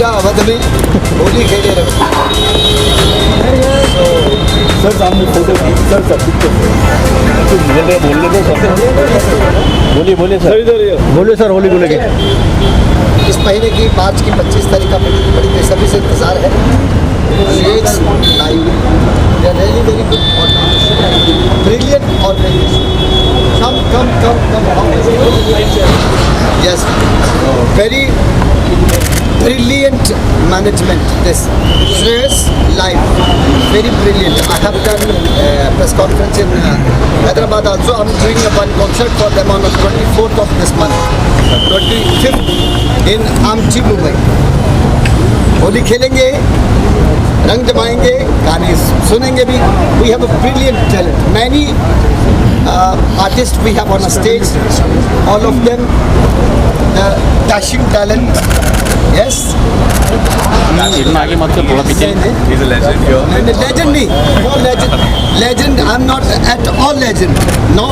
पूरा अवध में होली खेले रहे। सर सामने फोटो सर बोलिए सर बोलिए सर होली को लेके। इस महीने की मार्च की 25 तारीख का बड़ी बेसब्री से इंतज़ार है। Shades live really very good brilliant organisation. Come yes very brilliant management. This Shreyas Live, very brilliant. I have done press conference in Hyderabad also. I'm doing one concert for them on the 24th of this month, 25th in Amchi, Mumbai. Holi खेलेंगे, रंग जमाएंगे, गाने सुनेंगे भी. We have a brilliant talent. Many artists we have on a stage. All of them dashing talent. Yes. आगे मत से थोड़ा पीछे। He's a legend here. And a legend me. No legend. Legend. I'm not at all legend. No.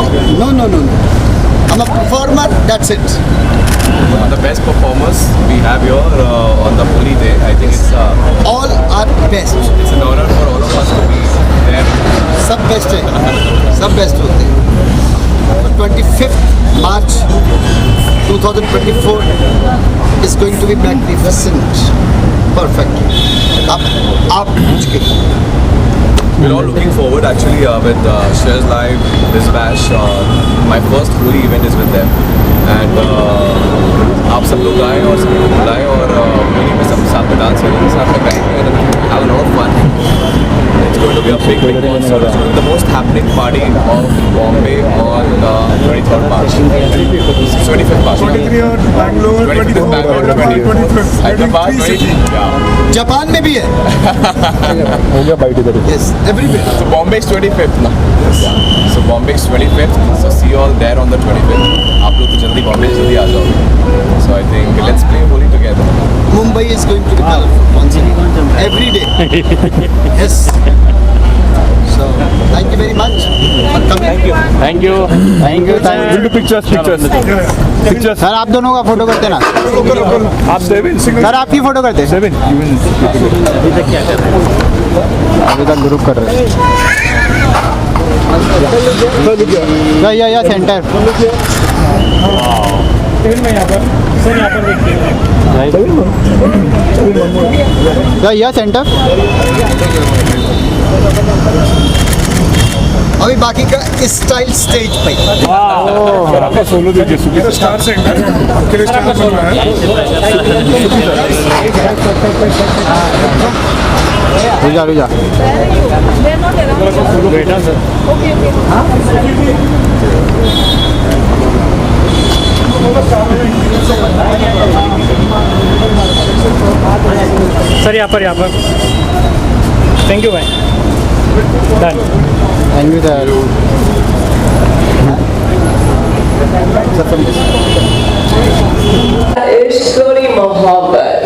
I'm a performer. That's it. One of the best performers we have here on the Holi day. I think it's All are best. it's an honor for all of us to be there. सब best है, सब best होते हैं। 25th March 2024 is going to be magnificent. Perfect. आप पूछ के We're all looking forward actually with Shreyas Live, this bash. My first Holi event is with them. And आप सब लोग आए और सभी को बुलाएं और होली में सब साथ में डांस करेंगे, साथ में गाएंगे and have a lot of fun. It's going to be a big concert. It's going to be the most happening party of Bombay on 23rd March. 25th March. 23 और Bangalore, 25th Bangalore, 25th Hyderabad, 20. Yeah. Japan में भी है। हो गया bite इधर। Yes, everywhere. So Bombay is 25th now. Yeah. So Bombay is 25th. So see you all there on the 25th. आप लोग तो जल्दी Bombay जल्दी आ जाओ. So I think let's play Holi together. Mumbai is going to be colorful once again. Every day. Yes. So thank you very much for coming. Thank you. Will do pictures. Sir आप दोनों का photo करते ना। आप seven sir आपकी photo करते। Seven अभी तक क्या कर रहे हैं? अभी तक ग्रुप कर रहे हैं। या सेंटर या सेंटर। अभी बाकी का स्टाइल स्टेज पे। आपका सोलो दीजिए सुखी सर। स्टार सेंटर आपके लिए स्टार बन रहा है। रुजा बेटा सर सर यहाँ पर थैंक यू भाई डन थैंक यू सर। इश्क थोड़ी मोहब्बत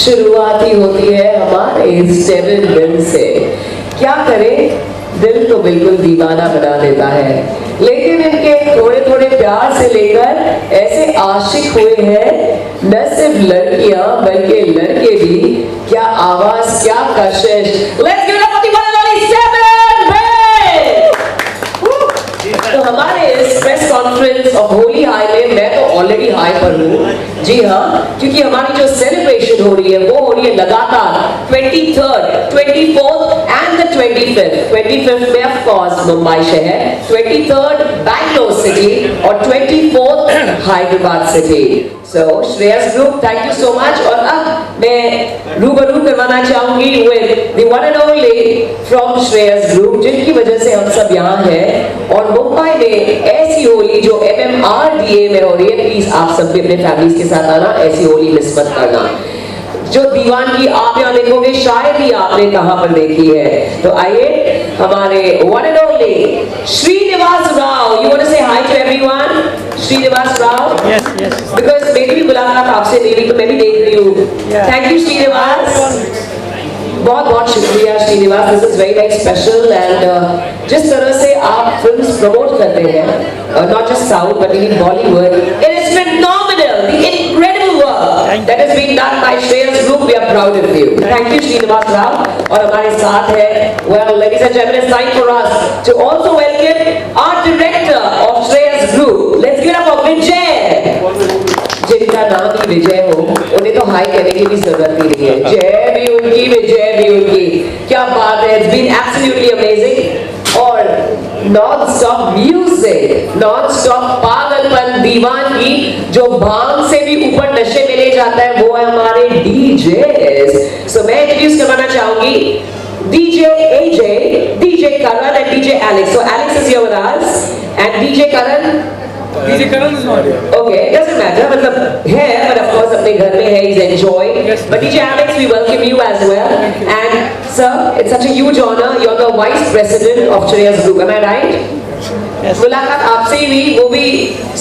शुरुआती होती है हमारे इस 7 दिन से। क्या करें, दिल तो बिल्कुल दीवाना बना देता है, लेकिन इनके थोड़े थोड़े प्यार से लेकर ऐसे आशिक हुए हैं न सिर्फ लड़कियां बल्कि लड़के भी। क्या आवाज, क्या कशिश। Let's give it up for the one and only 7 तो हमारे इस press conference of Holi high में मैं तो ऑलरेडी हाई पर हूँ। जी हाँ, क्योंकि हमारी जो सेलिब्रेशन हो रही है वो हो रही है लगातार 23rd, 24th and the 25th। 25th में ऑफ कोर्स मुंबई शहर, 23rd बैंगलोर सिटी और 24th Hyderabad city. So Shreyas Group, thank you so much। और अब मैं रूबरू करवाना चाहूंगी with the one and only from Shreyas Group, जिनकी वजह से हम सब यहाँ हैं। और मुंबई में ऐसी होली जो MMRDA में हो रही है, प्लीज आप सब भी अपने फैमिलीज के साथ आना, ऐसी होली मिस मत करना। जो दीवानगी आप यहाँ देखोगे शायद ही आपने कहाँ पर देखी है। तो आइए हमारे one and only Srinivas Rao. You want to say hi to everyone? Srinivas Rao. Yes Because मेरी भी मुलाकात आपसे नहीं हुई तो मैं भी देख रही हूँ। Thank you Srinivas. बहुत बहुत शुक्रिया Srinivas. This is very very special and जिस तरह से आप फिल्म्स प्रमोट करते हैं, not just south but in Bollywood, it is phenomenal. The incredible work that is being done by Shreyas Group Group, we are proud of you. Thank you, Srinivas Rao. और हमारे साथ है, well, ladies and gentlemen, it's time for us to also welcome our director of Shreyas Group. Let's give it up for Vijay. जिनका नाम ही विजय हो, उन्हें तो high कहने की भी जरूरत ही नहीं है. जय भी उनकी, विजय भी उनकी. क्या बात है, it's been absolutely amazing. और non-stop music, non-stop पागलपन, दीवानगी, जो भांग से भी ऊपर नशे में ले जाता है, वो है हमारे DJs. So मैं introduce करवाना चाहूंगी DJ AJ, DJ Karan and DJ Alex. So Alex is here with us and DJ Karan. DJ Karan is not here. Okay, doesn't matter. मतलब है, but of course अपने घर में है, he's enjoying. Yes, But DJ Alex, we welcome you as well. And sir, it's such a huge honor. You're the vice president of Shreyas Group. Am I right? Yes. मुलाकात आपसे ही हुई, वो भी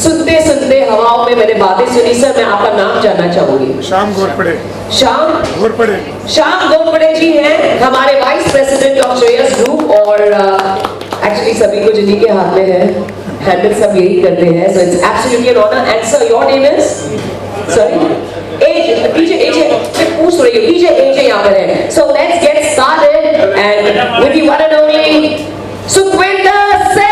सुनते सुनते हवाओं में मैंने बातें सुनी. सर, मैं आपका नाम जानना चाहूंगी. शाम घोरपड़े श्याम घोरपड़े श्याम गोरपड़े जी हैं हमारे vice president of Shreyas group. और एक्चुअली सभी कुछ इन्हीं के हाथ में है, हैंडल सब यही करते हैं. So it's absolutely an honour. And sir, your name is sorry AJ, DJ AJ. मैं पूछ रही हूँ, डीजे एजे यहाँ पर है. So let's get started and with the one and only Sukhwinder Singh.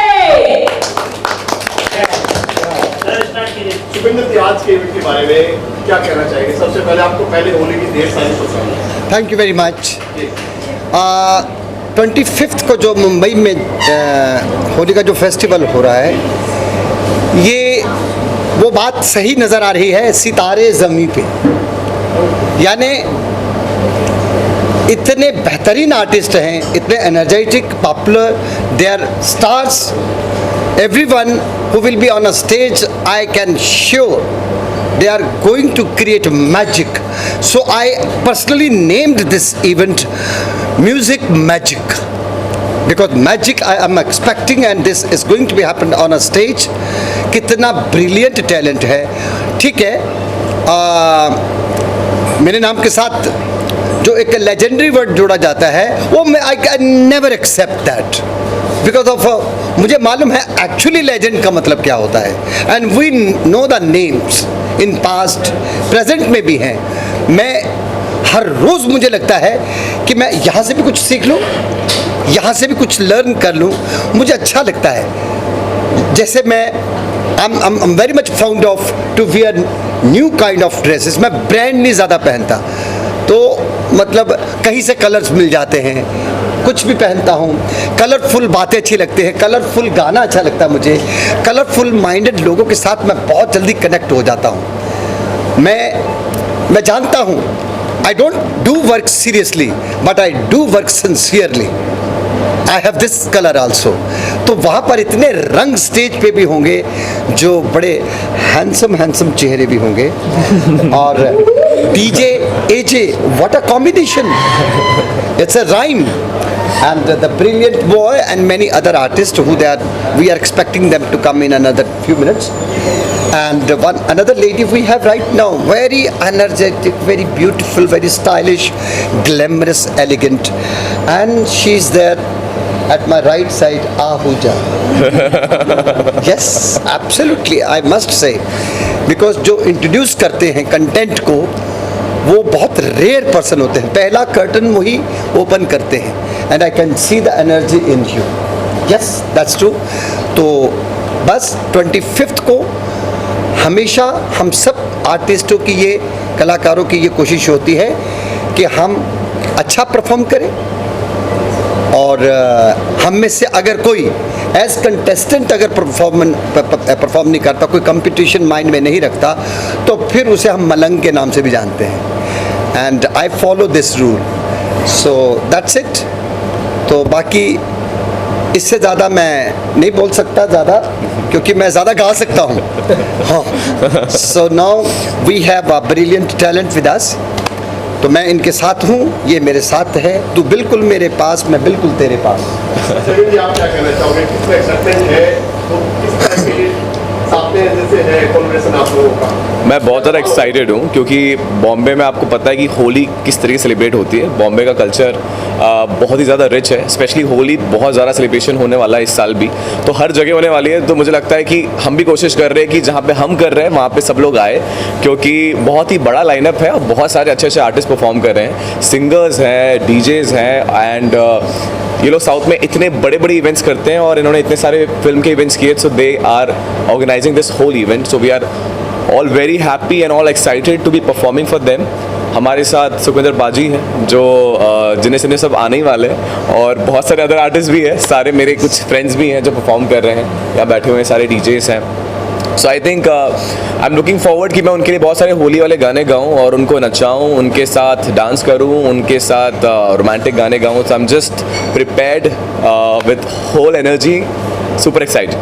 Sukhwinder ji, आज के इवेंट के बारे में क्या कहना चाहिए? सबसे पहले आपको पहले होली की ढेर सारी शुभकामनाएं. Thank you very much. 25th को जो मुंबई में होली का जो फेस्टिवल हो रहा है, ये वो बात सही नज़र आ रही है सितारे ज़मीं पे. यानी इतने बेहतरीन आर्टिस्ट हैं, इतने energetic, popular, they are stars. Everyone who will be on a stage, I can sure they are going to create magic. So I personally named this event Music Magic, because magic I am expecting, and this is going to be happen on a stage. कितना brilliant talent है. ठीक है, मेरे नाम के साथ जो एक legendary word जोड़ा जाता है, वो मैं I can never accept that. Because of मुझे मालूम है एक्चुअली लेजेंड का मतलब क्या होता है. And we know the names in past, present में भी हैं. मैं हर रोज़ मुझे लगता है कि मैं यहाँ से भी कुछ सीख लूँ, यहाँ से भी कुछ लर्न कर लूँ. मुझे अच्छा लगता है. जैसे मैं I'm very much fond of to wear new kind of dresses. मैं ब्रांड नहीं ज़्यादा पहनता, तो मतलब कहीं से कलर्स मिल जाते हैं, कुछ भी पहनता हूँ. कलरफुल बातें अच्छी लगती हैं, कलरफुल गाना अच्छा लगता है मुझे. कलरफुल माइंडेड लोगों के साथ मैं बहुत जल्दी कनेक्ट हो जाता हूँ. मैं जानता हूँ, I don't do work seriously, but I do work sincerely. I have this colour also. तो वहाँ पर इतने रंग स्टेज पे भी होंगे, जो बड़े हैंडसम चेहरे भी होंगे. और DJ AJ, what a combination. It's a rhyme, and the brilliant boy and many other artists we are expecting them to come in another few minutes. And another lady we have right now, very energetic, very beautiful, very stylish, glamorous, elegant, and she's there at my right side, Ahuja. Yes, absolutely, I must say, because जो introduce करते हैं content को, वो बहुत rare person होते हैं. पहला curtain वही ओपन करते हैं. And I can see the energy in you. Yes, that's true. तो बस 25th को हमेशा हम सब आर्टिस्टों की, ये कलाकारों की ये कोशिश होती है कि हम अच्छा परफॉर्म करें. और हम में से अगर कोई एज कंटेस्टेंट अगर परफॉर्म नहीं करता, कोई कंपटीशन माइंड में नहीं रखता, तो फिर उसे हम मलंग के नाम से भी जानते हैं. And I follow this rule. So that's it. तो बाकी इससे ज़्यादा मैं नहीं बोल सकता ज़्यादा, क्योंकि मैं ज़्यादा गा सकता हूँ. हाँ. So now we have a brilliant talent with us. तो मैं इनके साथ हूँ, ये मेरे साथ है. तू बिल्कुल मेरे पास, मैं बिल्कुल तेरे पास. जी, आप क्या कहना चाहोगे? कितना एक्साइटमेंट है, तो किस तरह के साथ बातें जैसे है कॉन्वर्सेशन आप लोगों का? मैं बहुत ज़्यादा एक्साइटेड हूँ क्योंकि बॉम्बे में आपको पता है कि होली किस तरीके से सेलिब्रेट होती है। बॉम्बे का कल्चर बहुत ही ज़्यादा रिच है, स्पेशली होली बहुत ज़्यादा सेलिब्रेशन होने वाला है इस साल भी, तो हर जगह होने वाली है। तो मुझे लगता है कि हम भी कोशिश कर रहे हैं कि जहाँ पे हम कर रहे हैं वहाँ पे सब लोग आए, क्योंकि बहुत ही बड़ा लाइनअप है और बहुत सारे अच्छे अच्छे आर्टिस्ट परफॉर्म कर रहे हैं, सिंगर्स हैं, डीजेज हैं, एंड ये लोग साउथ में इतने बड़े बड़े इवेंट्स करते हैं और इन्होंने इतने सारे फिल्म के इवेंट्स किए, so they are organising this whole event, so we are all very happy and all excited to be performing for them. हमारे साथ सुखविंदर बाजी हैं जो जिन्हें सिने सब आने ही वाले हैं, और बहुत सारे अदर आर्टिस्ट भी हैं, सारे मेरे कुछ फ्रेंड्स भी हैं जो परफॉर्म कर रहे हैं, यहाँ बैठे हुए हैं सारे डीजेस हैं। So I think I am looking forward कि मैं उनके लिए बहुत सारे होली वाले गाने गाऊँ और उनको नचाऊँ, उनके साथ डांस करूँ, उनके साथ रोमांटिक गाने गाऊँ। So I am just prepared with whole energy, super excited.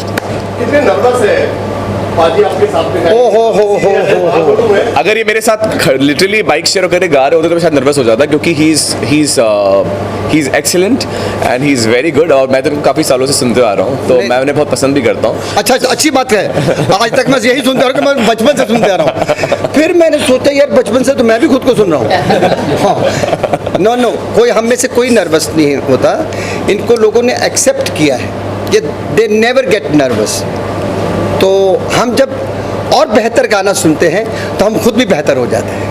कितने नर्वस है बाजी आपके साथ में? अगर ये मेरे साथ लिटरली बाइक शेयर करके गा रहे होते तो मैं शायद नर्वस हो जाता, क्योंकि he is excellent and he is very good, और मैं तो काफ़ी सालों से सुनते आ रहा हूँ, तो मैं उन्हें बहुत पसंद भी करता हूँ। अच्छा, अच्छी बात है। आज तक मैं यही सुनता रहा कि मैं बचपन से सुनते आ रहा हूँ, फिर मैंने सोचा यार बचपन से तो मैं भी खुद को सुन रहा हूँ। हाँ, नो, कोई हम में से कोई नर्वस नहीं होता, इनको लोगों ने एक्सेप्ट किया है कि दे नेवर गेट नर्वस। तो हम जब और बेहतर गाना सुनते हैं तो हम खुद भी बेहतर हो जाते हैं।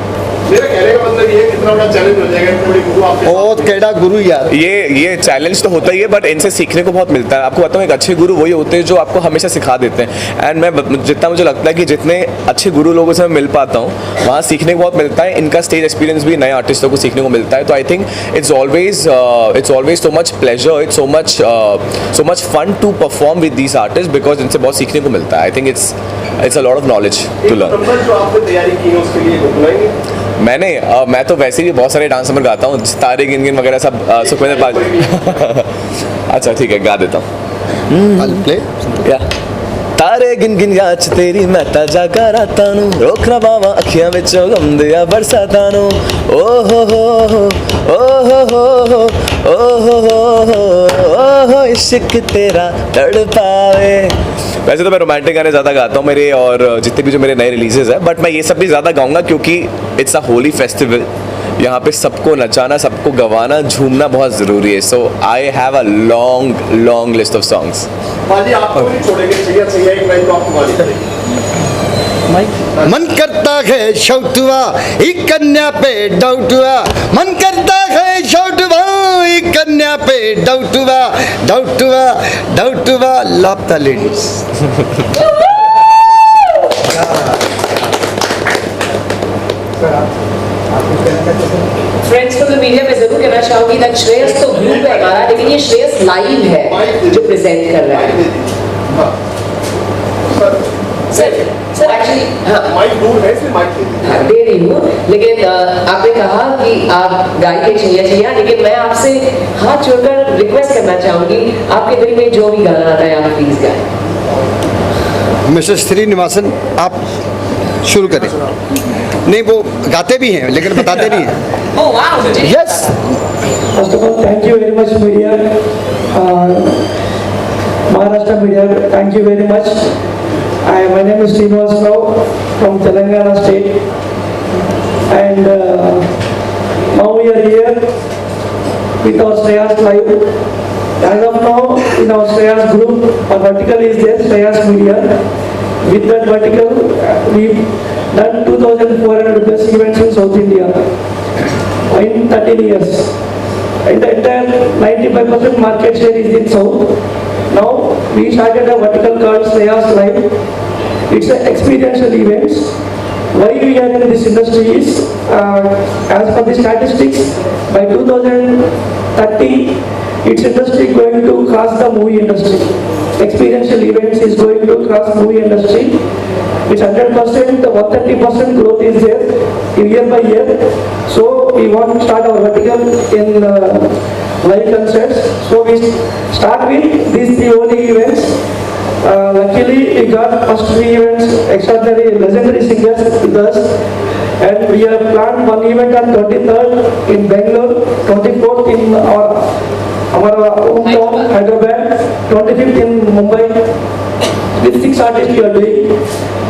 मेरा कहने का मतलब ये है कितना बड़ा चैलेंज हो जाएगा, थोड़ी गुरु आपके बहुत केड़ा गुरु यार। ये चैलेंज तो होता ही है, बट इनसे सीखने को बहुत मिलता है। आपको बताऊँ, एक अच्छे गुरु वही होते हैं जो आपको हमेशा सिखा देते हैं, एंड मैं जितना मुझे लगता है कि जितने अच्छे गुरु लोगों से मैं मिल पाता हूँ वहाँ सीखने को बहुत मिलता है। इनका स्टेज एक्सपीरियंस भी नए आर्टिस्टों को सीखने को मिलता है, तो I think it's always so much pleasure, it's so much fun to perform with these artist, because इनसे बहुत सीखने को मिलता है। I think it's a lot of knowledge to learn. Number जो आपने तैयारी की है उसके लिए बुलाएंगे? मैं तो वैसे भी बहुत सारे डांस नंबर गाता हूँ, तारे गिन गिन वगैरह सब सुखविंदर बाजी। अच्छा ठीक है, गा देता हूँ। या तारे गिन गिन याद च तेरी मैं ताजा कराता नू, रोकना बावा अखियां विचों गम दिया बरसाता नू, ओ हो हो इश्क तेरा तड़पावे। वैसे तो मैं रोमांटिक गाने ज़्यादा गाता हूँ मेरे, और जितने भी जो मेरे नए रिलीजेस हैं, बट मैं ये सब भी ज़्यादा गाऊंगा क्योंकि इट्स अ होली फेस्टिवल। यहाँ पे सबको नचाना, सबको गवाना, झूमना बहुत ज़रूरी है। So I have a long list of songs. बाजी आपको नहीं छोड़ेंगे, चाहिए एक लाइन तो आपको गानी पड़ेगी। मन करता है शौटुआ एक कन्या पे डाउटुआ, मन करता है शौटुआ एक कन्या पे डाउटुआ, डाउटुआ डाउटुआ लापता लेडीज। फ्रेंड्स को तो मीडिया में जरूर कहना चाहूंगी that श्रेयस तो ग्रुप है हमारा, लेकिन ये श्रेयस लाइव है जो प्रेजेंट कर रहा है। सर एक्चुअली माइक दूर है, इसलिए माइक दे रही हूँ, लेकिन आपने कहा कि आप गाइए छैया, लेकिन मैं आपसे हाथ जोड़कर रिक्वेस्ट करना चाहूंगी, आपके दिल में जो भी गाना आता है आप प्लीज गाएं। मिस्टर श्रीनिवासन आप शुरू करें। नहीं, वो गाते भी हैं लेकिन बताते नहीं हैं। Oh wow, yes. First of all, thank you very much, media. Maharashtra media, thank you very much. My name is Srinivas Rao from Telangana state, and now we are here with our Shreyas Live. As of now, in our Shreyas group, our vertical is there, Shreyas Media. With that vertical, we've done 2,400 plus events in South India in 13 years. And the entire 95% market share is in South. Now we started a vertical called Shreyas Live. It's an experiential events. Why we are in this industry is, as per the statistics, by 2030, its industry going to cross the movie industry. Experiential events is going to cross movie industry. It's 100%, 130% growth is there year by year. So we want to start our vertical in live concerts. So we start with these 3 only events. Luckily we got first 3 events extraordinary legendary singers with us, and we have planned one event on 23rd in Bangalore, 24th in our hometown Hyderabad, 25th in Mumbai. with 6 artists we are doing.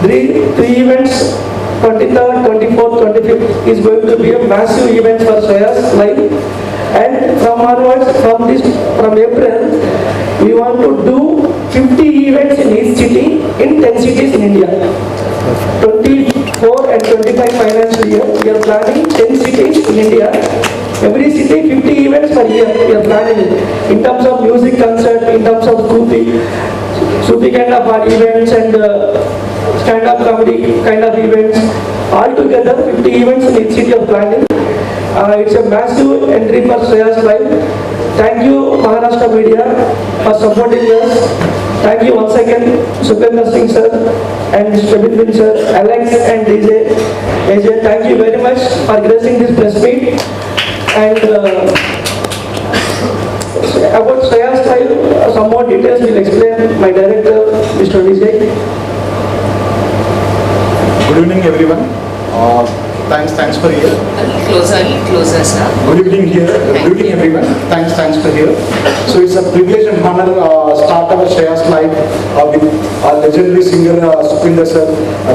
Three events, 23rd, 24th, 25th is going to be a massive event for Shreyas Live. And from onwards, from April, we want to do 50 events in each city in 10 cities in India. 24 and 25 financial year, we are planning 10 cities in India. Every city 50 events per year we are planning in terms of music concert, in terms of Sufi kind of events and stand-up comedy kind of events. All together 50 events in each city of planning. It's a massive entry for Shreyas Live. Thank you Maharashtra Media for supporting us. Thank you once again Sukhender Singh sir and Shabindin sir, Alex and DJ. AJ, thank you very much for gracing this press meet. And about Shreyas Live, some more details will explain my director, Mr. Vijay. Good evening, everyone. Thanks for here. Closer, sir. Good evening here. Good evening, everyone. Thanks for here. So it's a privilege and honor start our Shreyas Live with our legendary singer Sukhender sir.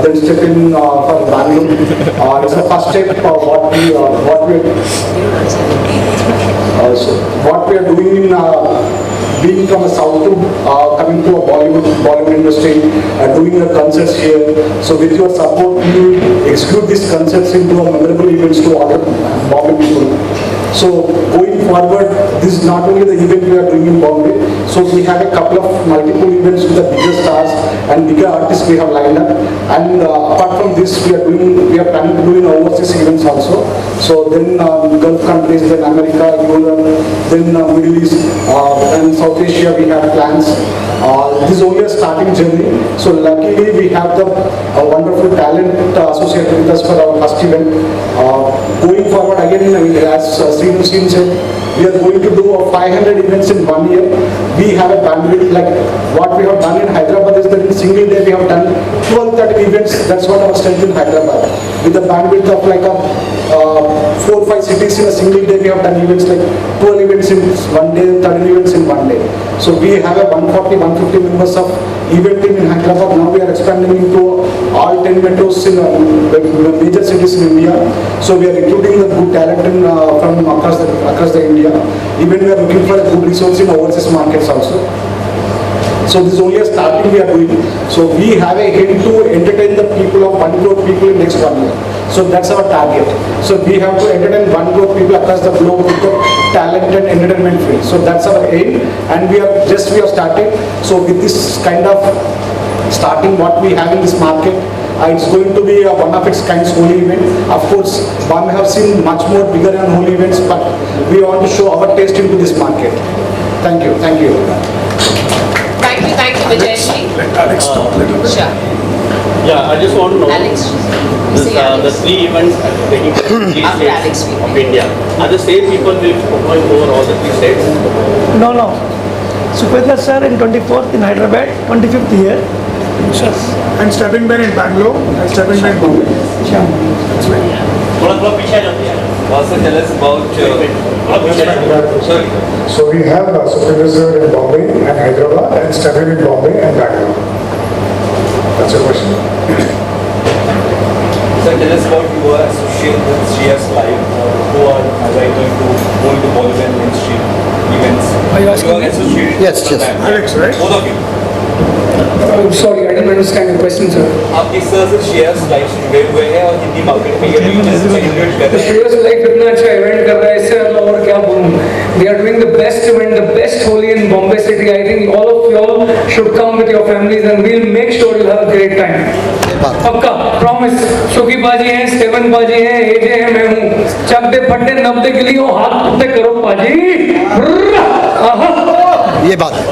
Then step in for Bangalore. It's the first step of what we are doing in. Being from the south to coming to a Bollywood industry, doing the concerts here. So with your support, we execute these concerts into a memorable events to all the Bombay people. So going forward, this is not only the event we are doing in Bombay. So we have a couple of multiple events with the bigger stars and bigger artists we have lined up. And apart from this, we are planning to do in overseas events also. So then Gulf countries, then America, Europe, then Middle East, and South Asia we have plans. This is only a starting journey. So luckily we have the wonderful talent associated with us for our first event. Going forward again, as Srinu Singh said, we are going to do 500 events in 1 year. We have a bandwidth like what we have done in Hyderabad is that in single day we have done 12-13 events. That's what our strength in Hyderabad. With the bandwidth of like 4 or 5 cities in a single day, we have done events like 12 events in 1 day, 13 events in 1 day. So we have a 140-150 members of event team in Hyderabad. Now we are expanding into all 10 metros in major cities in India. So we are recruiting the good talent from across the India. Even we are looking for a good resource in overseas markets also. So this is only a starting we are doing. So we have a aim to entertain the people of 1 crore people in next 1 year. So that's our target. So we have to entertain 1 crore people across the globe with the talented entertainment field. So that's our aim, and we are starting. So with this kind of starting what we have in this market, it's going to be one of its kind holy event. Of course, Bombay have seen much more bigger and holy events, but we want to show our taste into this market. Thank you. Thank you, Vijay. Let Alex talk a little bit. Sure. Yeah, I just want to know Alex. this, Say Alex. the 3 events taking place in 3 After Alex, states we- of India. Are the same people will perform over all the 3 states? No. Sukhender sir in 24th in Hyderabad, 25th here. And stepping back in Bangalore and stepping back in Bombay. थोड़ा पीछे आ जाते हैं. Also tell us about थोड़ा पीछे आ जाते हैं. sorry. So we have Sukhender sir in Bombay and Hyderabad and stepping in Bombay and Bangalore. That's your question. Sir, tell us about your association with Shreyas Live, who are going to Bollywood and mainstream events. Are you asking You are associated Yes, with yes. them. Alex, right? Both of you. Sorry, I didn't understand your question, sir. आप किस तरह से Shreyas Live से जुड़े हुए हैं और Hindi market में ये बिजनेस सेलिब्रेट कर रहे हैं? Shreyas Live इतना अच्छा इवेंट कर रहा है, इससे और क्या बोलूं? They are doing the best event, the best Holi in Bombay city. I think all of you all should come with your families and we'll make sure you'll have a great time. पक्का, promise. सुखी बाजी है, Stephen बाजी है, एजे है, मैं हूँ. चक दे फटे नब दे गिली हो, हाथ पुट्टे करो बाजी. ये बात है.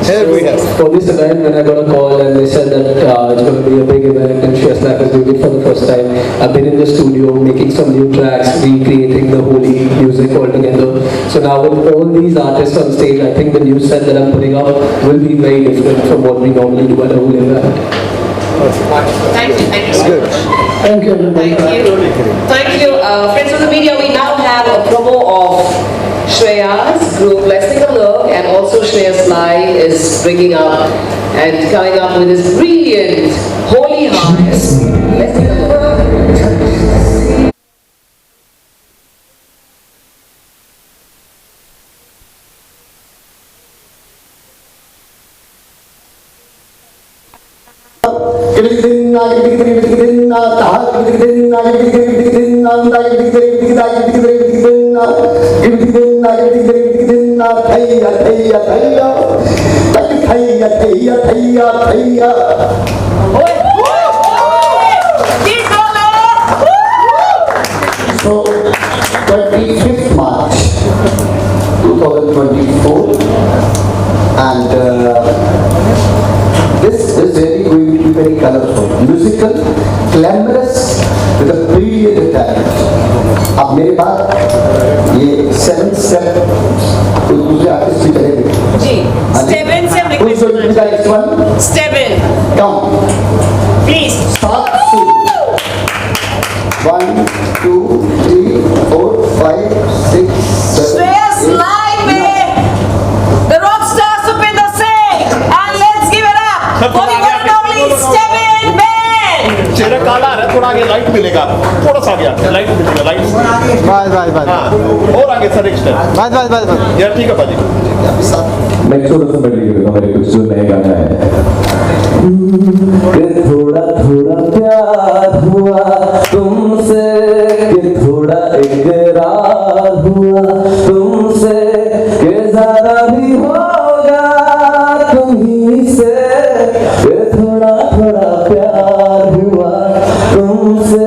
Here we have. For this event, when I got a call and they said that it's going to be a big event and Shreyas Live is doing it for the first time, I've been in the studio making some new tracks, recreating the Holi music altogether. So now with all these artists on stage, I think the new set that I'm putting out will be very different from what we normally do at a Holi event. Thank you so much. Thank you. Thank you. Friends of the media, we now have a promo of Shreya's group, let's take a look, and also Shreya's Live is bringing up and coming up with this brilliant Holy Heart. Let's take a look. So, 25th March 2024, and this is really going to be very colorful, musical, glamorous, with a brilliant talent. अब मेरे बाद ये 7 step कोई दूसरे artist की करेंगे जी, Steven से request करना है। Steven, Come, please. start soon. 1, 2, 3, 4, 5, 6, 7. Shreya's Live में the rock star Supinder Singh, and let's give it up for the one and only Steven Ben. चेहरा काला है, थोड़ा आगे लाइट मिलेगा, थोड़ा सा आगे लाइट मिलेगा, लाइट। बस हाँ, और आगे सर एक स्टेप। बस यार ठीक है बाजी। मैं छोटा सा मेरे लिए मेरे कुछ जो नए गाना है कि थोड़ा थोड़ा प्यार हुआ तुमसे, कि थोड़ा इकरार हुआ तुमसे, कि ज़रा भी होगा तुम्हीं से, कि थोड़ा थोड़ा प्यार हुआ तुमसे।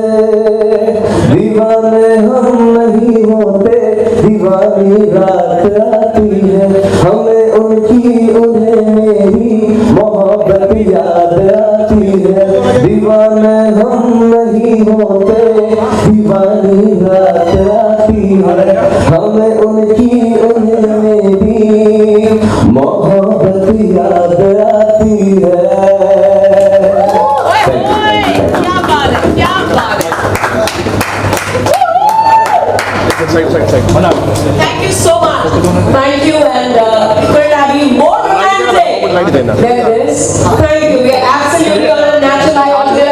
दीवाने हम नहीं होते, दीवानी रात आती है, हमें उनकी उन्हें मेरी मोहब्बत याद आती है। दीवाने हम नहीं होते, दीवानी रात आती है, हमें उनकी उन्हें मेरी मोहब्बत याद आती है। क्या बात है, क्या बात है। Thank you so much. Thank you, and couldn't have been more romantic than this. Thank you. We are absolutely on a natural high on the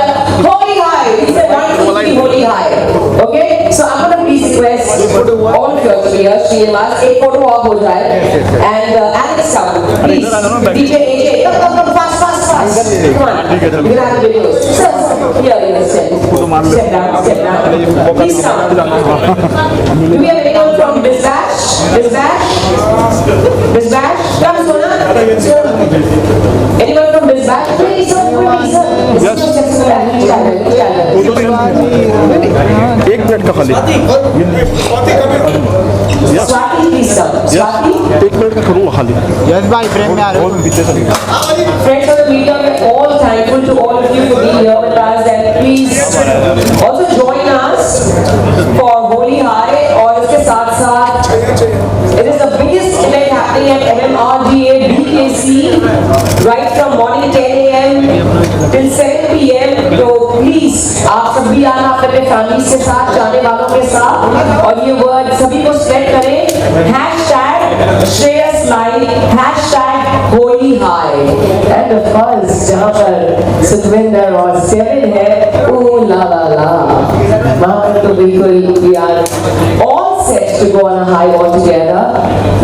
Holy High. We said 1, 2, 3, Holy High. Okay? So I'm gonna please request all of you to be here. Srinivas, एक photo op हो जाए, and Alex come, please. DJ AJ, come, fast. Come on. We're gonna have videos. Sir, here, step down. Please come. Do we have anyone from Dispatch? Come, Sona. Anyone from Dispatch? Please, sir. Yes. एक minute का खाली Swati, please come. Swati. एक minute का करूँगा खाली yes भाई frame में आ रहे हो। Friends of the media, we're all thankful to all of you for being here with us, and please also join us for Holy High. और इसके साथ साथ it is the biggest event happening at MMRDA BKC right from morning 10 a.m. till 7 p.m. तो please आप सब भी आना अपने फैमिली के साथ, जाने वालों के साथ, और ये वर्ड सभी को स्प्रेड करें। Shreyas Live, #Holy High, and of course जहाँ पर सुखविंदर और सेवन है, ooh la la la, वहाँ पर तो बिल्कुल we are all set to go on a high all together.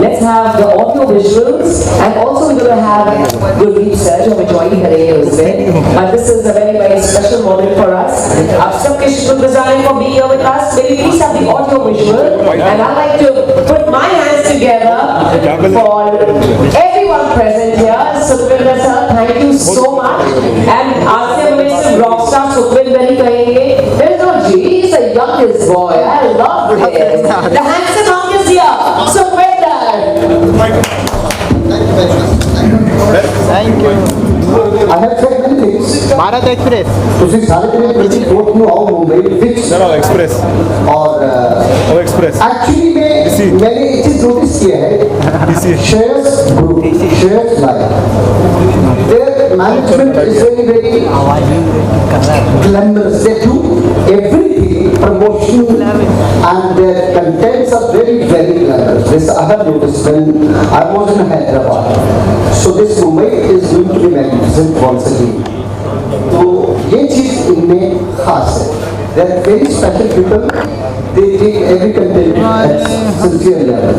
Let's have the audio visuals, and also we're going to have Gurdeep sir जो हमें join करेंगे उसमें, but this is a very very special moment for us. आप सबके शुक्रगुजार हैं for being here with us. May we please have the audio visual, and I'd like to put my hands together for everyone present here. Sukhvinder sir, thank you so much. And आज से हमें सिर्फ rockstar Sukhvinder ही कहेंगे. There's no G, he's the youngest boy. I love him. The handsome hunk is here. Sukhvinder. Thank you. I have said many things. Bharat express ਤੁਸੀਂ ਸਾਰੇ ਜਿਹੜੇ ਬੱਚੇ ਕੋਟ ਨੂੰ ਆਓ ਮੁੰਬਈ ਵਿੱਚ चलो एक्सप्रेस और ओ एक्सप्रेस एक्चुअली मैंने एक चीज नोटिस किया है shares group shares life there management is very glamorous. They do everything promotion and their contents are very glamorous. This I have noticed when I was in Hyderabad. So this Mumbai is going to be magnificent once again. तो ये चीज इनमें खास है. They are very special people. They take every content at sincere level.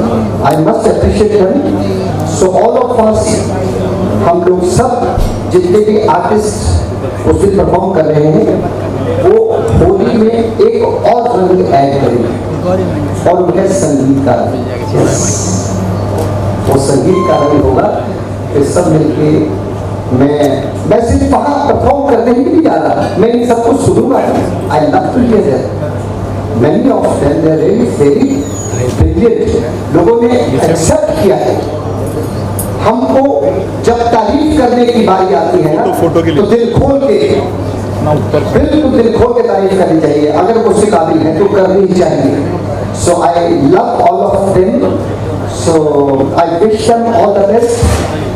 I must appreciate them. So all of us, हम लोग सब जितने भी आर्टिस्ट उस दिन परफॉर्म कर रहे हैं वो होली में एक और रंग ऐड करेंगे और वो है संगीत का रंग. वो संगीत का रंग होगा. फिर सब मिलके मैं सिर्फ वहाँ परफॉर्म करने ही नहीं जा रहा, मैं इन सबको सुनूंगा. I love to hear that. Many of them they are really very brilliant. लोगों ने एक्सेप्ट किया है. हमको जब तारीफ करने की बारी आती है ना तो दिल खोल के बिल्कुल दिल खोल के तारीफ करनी चाहिए. अगर मुझसे काबिल है तो करनी चाहिए. So I love all of them. So I wish them all the best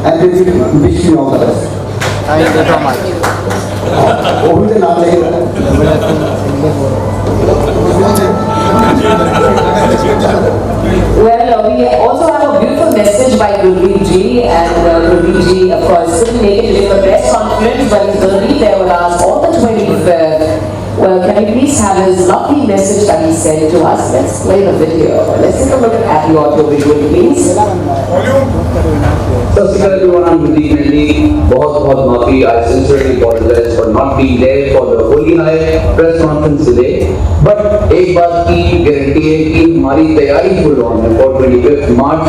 and they will wish me all the best. Thank you so much. वो भी तो नाम लेगा. Well, we also have a beautiful message by Gurdeep ji, and Gurdeep ji, of course, couldn't make it to the press conference, but he's going to be there with us on the 25th. Well, can we please have his lovely message that he sent to us? Let's play the video. Let's take a look at the audio visual, please. Subsequently, everyone, I'm Gurdeep Nandi. बहुत माफी. I sincerely apologize for not being there for the Holi High press conference today. But एक बात की guarantee है कि हमारी तैयारी full on है for 25th March.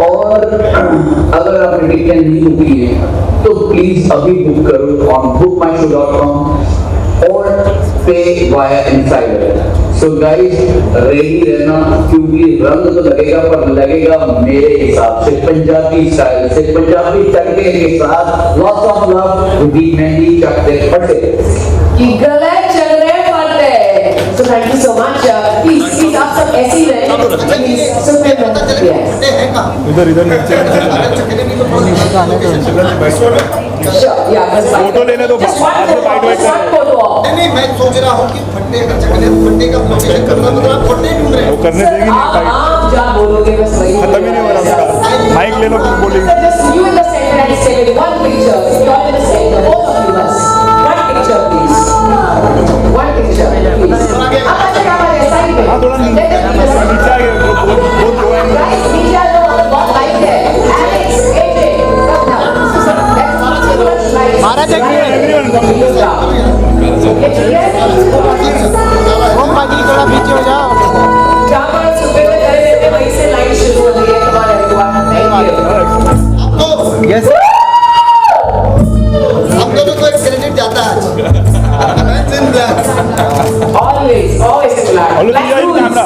और अगर आपने टिकट नहीं बुक की है तो प्लीज अभी बुक करो on bookmyshow.com or pay via Insider. So guys, ready रहना क्योंकि रंग तो लगेगा पर लगेगा मेरे हिसाब से पंजाबी स्टाइल से, पंजाबी तड़के के साथ. Lots of love. Gurdeep Nandi, चकते फटे कि गले चल रहे फटे. So thank you so much. Please आप सब ऐसे ही रहें. Please सुनते रहें. इधर इधर Sure, yeah, that's fine. Photo लेने दो. Just one photo off. नहीं मैं सोच रहा हूँ कि फट्टे का चकने फट्टे का लोकेशन करना तो आप फट्टे ढूंढ रहे हो. वो करने देंगे नहीं. आप जहाँ बोलोगे बस वही. खत्म ही नहीं हो रहा उसका. माइक ले लो फिर बोलेंगे. So just you in the center and stay with one picture. You all in the center, both of you bus. One picture, please. One picture, please. आप अच्छा काम है side में. हाँ थोड़ा नीचे आ गए. बहुत जो है. Guys, नीचे आ जाओ. बहुत लाइट है. Alex, AJ, come now. Bharat Express Om पाजी थोड़ा पीछे हो जाओ. जहाँ पर सुबह में करे रहते हैं वहीं से लाइन शुरू हो रही है. तुम्हारा यस हम दोनों को एक क्रेडिट जाता है. always in black. Always Black behind rules. camera.